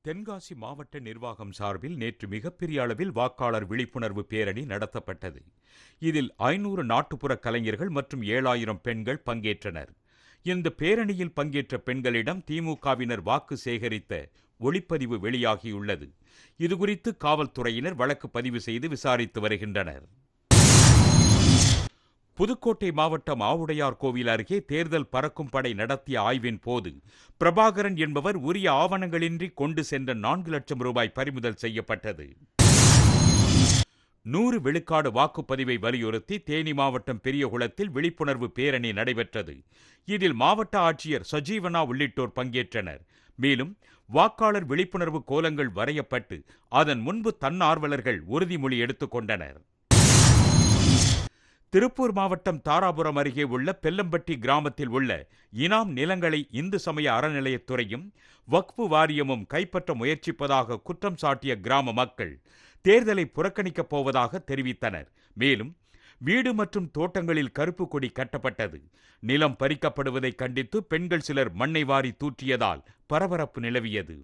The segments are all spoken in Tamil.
தென்காசி மாவட்ட நிர்வாகம் சார்பில் நேற்று மிகப்பெரிய அளவில் வாக்காளர் விழிப்புணர்வு பேரணி நடத்தப்பட்டது. இதில் 500 நாட்டுப்புற கலைஞர்கள் மற்றும் 7000 பெண்கள் பங்கேற்றனர். இந்த பேரணியில் பங்கேற்ற பெண்களிடம் திமுகவினர் வாக்கு சேகரித்த ஒளிப்பதிவு வெளியாகியுள்ளது. இதுகுறித்து காவல்துறையினர் வழக்கு பதிவு செய்து விசாரித்து வருகின்றனர். புதுக்கோட்டை மாவட்டம் ஆவுடையார் கோவில் அருகே தேர்தல் பறக்கும் படை நடத்திய ஆய்வின் போது பிரபாகரன் என்பவர் உரிய ஆவணங்களின்றி கொண்டு சென்ற 4 லட்சம் ரூபாய் பறிமுதல் செய்யப்பட்டது. 100 விழுக்காடு வாக்குப்பதிவை வலியுறுத்தி தேனி மாவட்டம் பெரியகுளத்தில் விழிப்புணர்வு பேரணி நடைபெற்றது. இதில் மாவட்ட ஆட்சியர் சஜீவனா உள்ளிட்டோர் பங்கேற்றனர். மேலும் வாக்காளர் விழிப்புணர்வு கோலங்கள் வரையப்பட்டு அதன் முன்பு தன்னார்வலர்கள் உறுதிமொழி எடுத்துக் கொண்டனர். திருப்பூர் மாவட்டம் தாராபுரம் அருகே உள்ள பெல்லம்பட்டி கிராமத்தில் உள்ள இனாம் நிலங்களை இந்து சமய அறநிலையத்துறையும் வக்ஃபு வாரியமும் கைப்பற்ற முயற்சிப்பதாக குற்றம் சாட்டிய கிராம மக்கள் தேர்தலை புறக்கணிக்கப் போவதாக தெரிவித்தனர். மேலும் வீடு மற்றும் தோட்டங்களில் கருப்பு கொடி கட்டப்பட்டது. நிலம் பறிக்கப்படுவதை கண்டித்து பெண்கள் சிலர் மண்ணை வாரி தூற்றியதால் பரபரப்பு நிலவியது.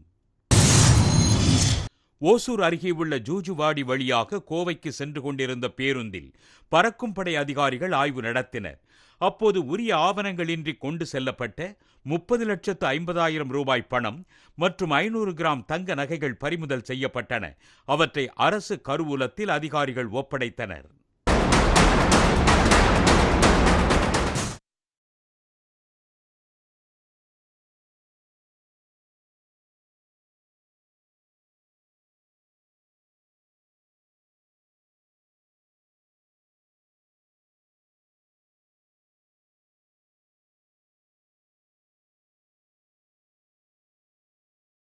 ஓசூர் அருகே உள்ள ஜூஜுவாடி வழியாக கோவைக்கு சென்று கொண்டிருந்த பேருந்தில் பறக்கும் படை அதிகாரிகள் ஆய்வு நடத்தினர். அப்போது உரிய ஆவணங்களின்றி கொண்டு செல்லப்பட்ட 30,50,000 ரூபாய் பணம் மற்றும் 500 கிராம் தங்க நகைகள் பறிமுதல் செய்யப்பட்டன. அவற்றை அரசு கருவூலத்தில் அதிகாரிகள் ஒப்படைத்தனர்.